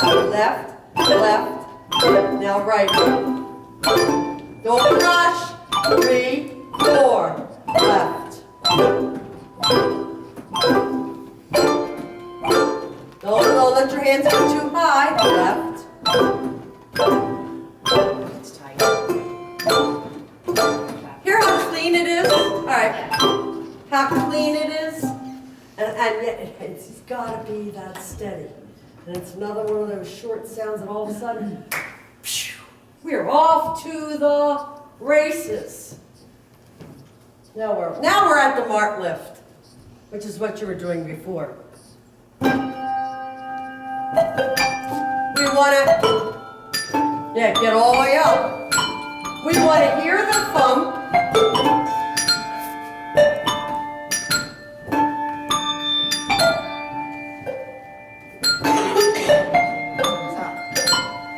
left, left, now right. Don't rush. 3, 4, left. Don't let your hands go too high, left. It's tight. Hear how clean it is? All right. How clean it is? And yet it's got to be that steady. And it's another one of those short sounds and all of a sudden, we're off to the races. Now we're at the mark lift, which is what you were doing before. We want to, get all the way up. We want to hear the thumb.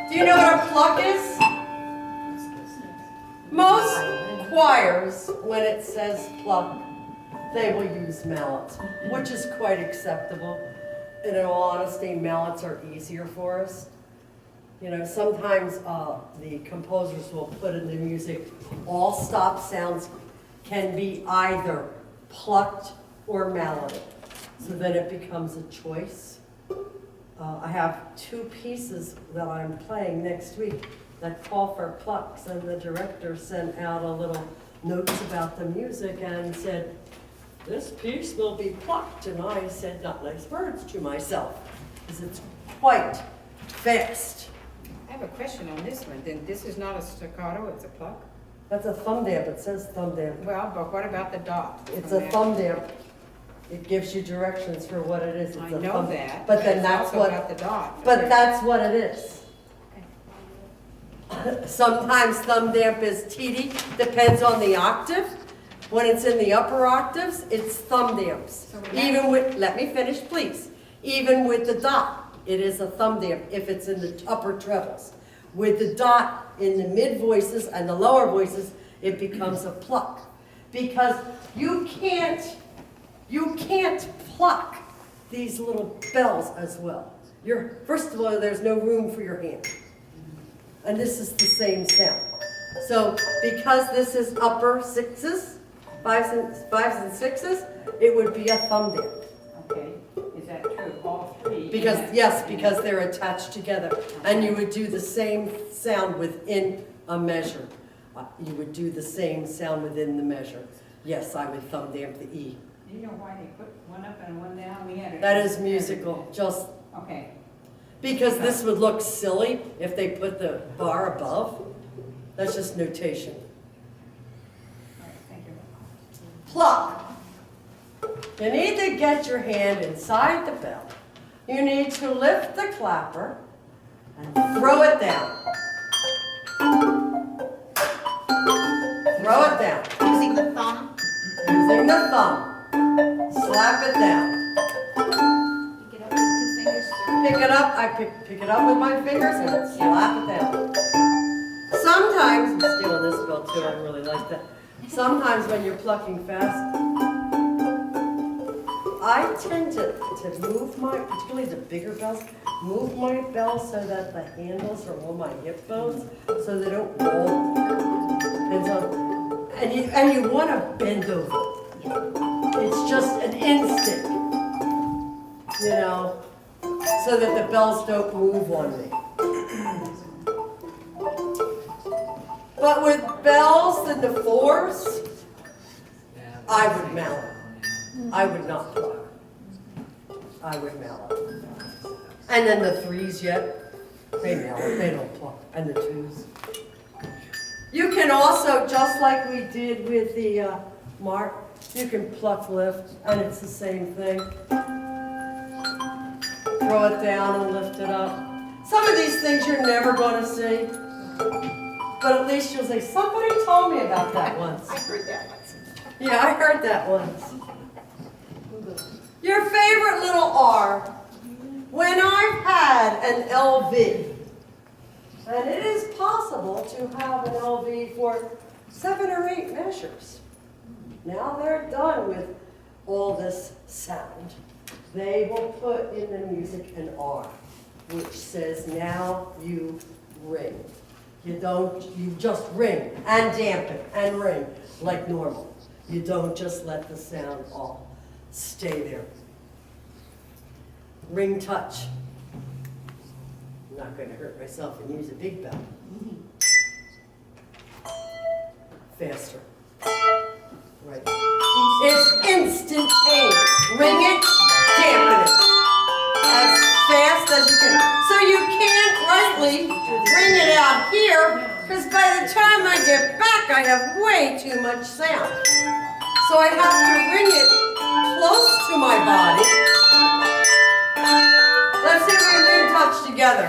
Do you know what a pluck is? Most choirs, when it says pluck, they will use mallets, which is quite acceptable. And in all honesty, mallets are easier for us. You know, sometimes the composers will put in the music, all stop sounds can be either plucked or malleted. So then it becomes a choice. I have 2 pieces that I'm playing next week that call for plucks, and the director sent out a little notes about the music and said, this piece will be plucked. And I said, not nice words to myself, because it's quite fast. I have a question on this one. Then this is not a staccato, it's a pluck? That's a thumb damp. It says thumb damp. Well, but what about the dot? It's a thumb damp. It gives you directions for what it is. It's I a know thumb, that. but then it's that's also what. about the dot. But that's what it is. Sometimes thumb damp is TD, depends on the octave. When it's in the upper octaves, it's thumb damps. So Even with, let me finish please. Even with the dot, it is a thumb damp if it's in the upper trebles. With the dot in the mid voices and the lower voices, it becomes a pluck. Because you can't pluck these little bells as well. First of all, there's no room for your hand. And this is the same sound. So because this is upper sixes, fives and sixes, it would be a thumb damp. Okay, is that true? All 3? Because because they're attached together. And you would do the same sound within a measure. You would do the same sound within the measure. Yes, I would thumb damp the E. Do you know why they put one up and one down? We had That is musical, just okay. because this would look silly if they put the bar above. That's just notation. All right, thank you. Pluck. You need to get your hand inside the bell. You need to lift the clapper and throw it down. Throw it down. Using the thumb. Using the thumb. Slap it down. Pick it up with 2 fingers. Pick it up. I pick it up with my fingers and slap it down. Sometimes, I'm stealing this bell too, I really like that. Sometimes when you're plucking fast, I tend to move particularly the bigger bells, move my bell so that the handles are on my hip bones so they don't roll. And you want to bend over. It's just an instinct, you know, so that the bells don't move on me. But with bells in the 4s, I would mallet. I would not pluck. I would mallet. And then the 3s yet, they mallet, they don't pluck. And the 2s. You can also, just like we did with the mark, you can pluck lift, and it's the same thing. Throw it down and lift it up. Some of these things you're never going to see. But at least you'll say, somebody told me about that once. I heard that once. Yeah, I heard that once. Your favorite little R. When I've had an LV, and it is possible to have an LV for 7 or 8 measures. Now they're done with all this sound. They will put in the music an R. which says now you ring. You just ring and dampen and ring like normal. You don't just let the sound all stay there. Ring touch. I'm not going to hurt myself and use a big bell. Faster. Right. It's instantaneous. Ring it, dampen it. As fast as you can. So you can't rightly ring it out here, because by the time I get back, I have way too much sound. So I have to ring it close to my body. Let's see if we can ring touch together.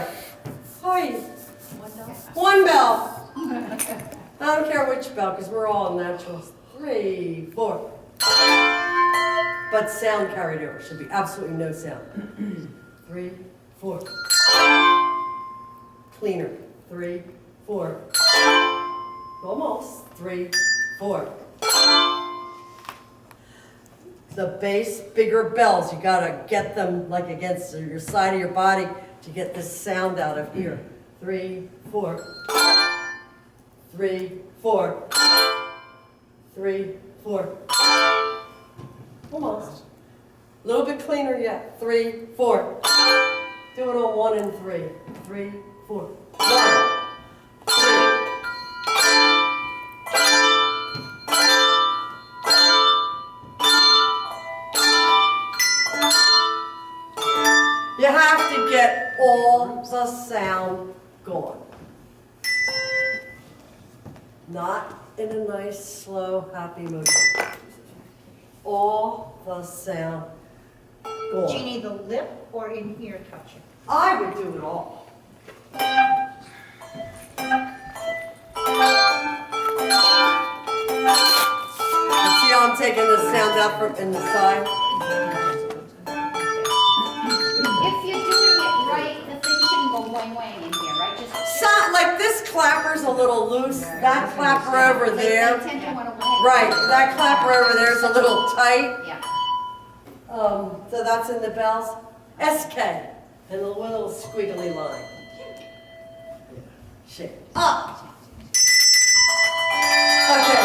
Hi. One bell. I don't care which bell, because we're all naturals. 3, 4. But sound carried over. Should be absolutely no sound. 3, 4. Cleaner. 3, 4. Almost. 3, 4. The bass, bigger bells. You gotta get them like against your side of your body to get this sound out of here. 3, 4. 3, 4. 3, 4. Almost. A little bit cleaner yet. 3, 4. Do it on 1 and 3. 3, 4. 1, 3. You have to get all the sound gone. Not in a nice, slow, happy motion. All the sound gone. Jeannie, the lip or in here touching? I would do it all. You see how I'm taking the sound out from in the side? If you're doing it right, the thing shouldn't go wang wang in here, right? Just Like this clapper's a little loose. That clapper over they there. tend to want to wang. Right, that clapper over there is a little tight. Yeah. So that's in the bells. SK, and a little squiggly line. Shake. Up. Okay.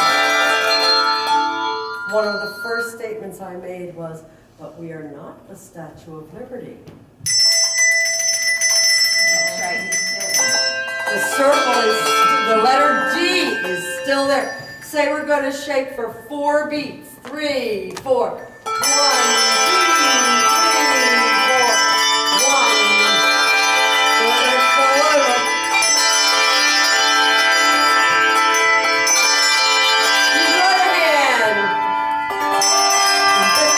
One of the first statements I made was, but we are not the Statue of Liberty. That's right, you still. The circle is, the letter D is still there. Say we're going to shake for 4 beats. 3, 4. 1, 2, 3, 4. 1. Don't let it fall over. Use your other hand. 1, 2,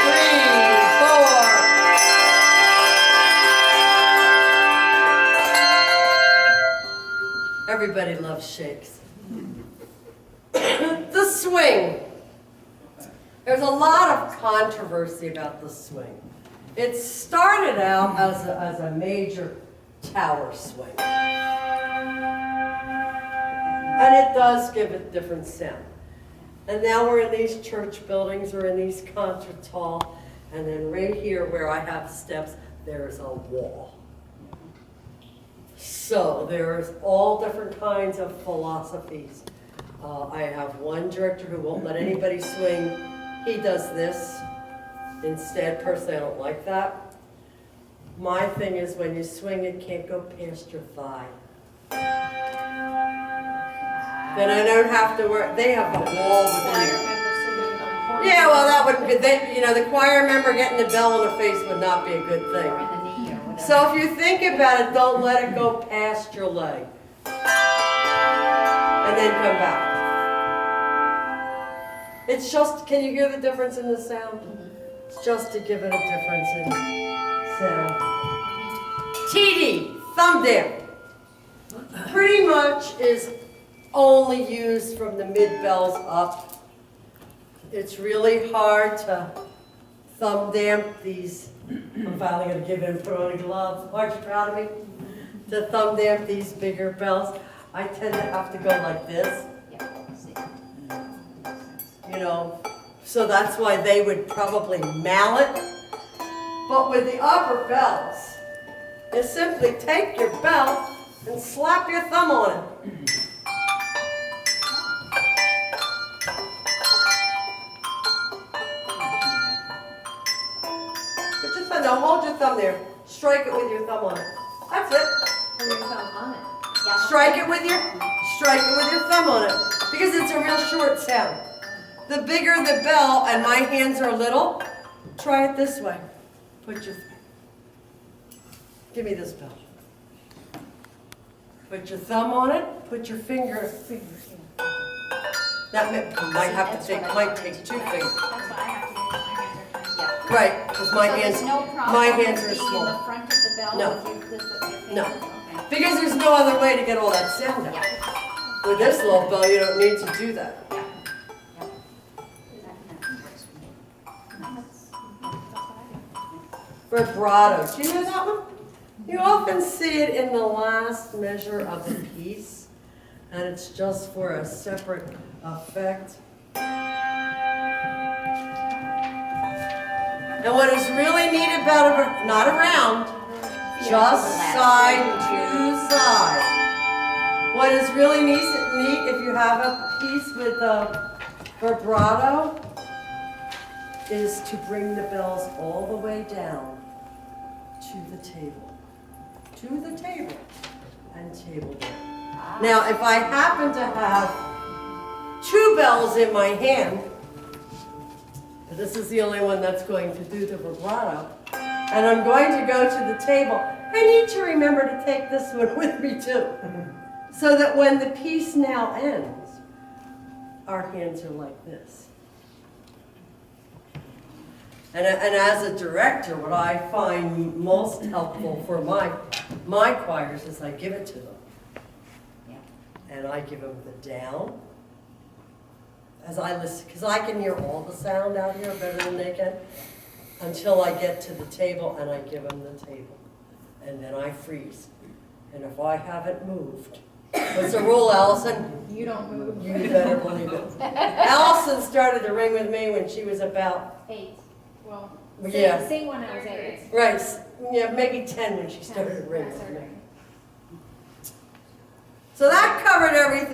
3, 4. Everybody loves shakes. The swing. There's a lot of controversy about the swing. It started out as a major tower swing. And it does give a different sound. And now we're in these church buildings, we're in these concert halls, and then right here where I have steps, there's a wall. So there's all different kinds of philosophies. I have one director who won't let anybody swing. He does this instead. Personally, I don't like that. My thing is when you swing, it can't go past your thigh. Then I don't have to work. They have a wall within. Yeah, well, that wouldn't be. The choir member getting the bell in the face would not be a good Or thing. in the knee or whatever. So if you think about it, don't let it go past your leg. And then come back. It's just, can you hear the difference in the sound? It's just to give it a difference in sound. TD, thumb down. Pretty much is only used from the mid bells up. It's really hard to thumb damp these. I'm finally going to give it and put on a glove. Aren't you proud of me? To thumb damp these bigger bells. I tend to have to go like this. Yeah, see. So that's why they would probably mallet. But with the upper bells, you simply take your bell and slap your thumb on it. Put your thumb, now hold your thumb there. Strike it with your thumb on it. That's it. Put your thumb on it. Yeah. Strike it with your thumb on it. Because it's a real short sound. The bigger the bell, and my hands are little, try it this way. Give me this bell. Put your thumb on it, put your finger. That might take 2 fingers. That's what I have to do, my hands are tiny. Yeah. Right, because my So hands, there's no problem my hands with are being in small. the front of the bell No. with your fingers? No. Okay. Because there's no other way to get all that sound out. Yeah. With this little bell, you don't need to do that. Yeah. Yeah. That works for me. That's what I do. Vibrato, do you know that one? You often see it in the last measure of the piece, and it's just for a separate effect. And what is really neat about it, not around, just side to side. What is really neat if you have a piece with a vibrato is to bring the bells all the way down to the table. To the table and table down. Now, if I happen to have 2 bells in my hand, but this is the only one that's going to do the vibrato, and I'm going to go to the table, I need to remember to take this one with me too. So that when the piece now ends, our hands are like this. And as a director, what I find most helpful for my choirs is I give it to them. Yeah. And I give them the down. As I listen, because I can hear all the sound out here better than they can, until I get to the table and I give them the table. And then I freeze. And if I haven't moved, what's the rule, Allison? You don't move. You better believe it. Allison started to ring with me when she was about, 8. Well, yeah, sing when I was 8. right, yeah, maybe 10 when she started to ring with me. So that covered everything.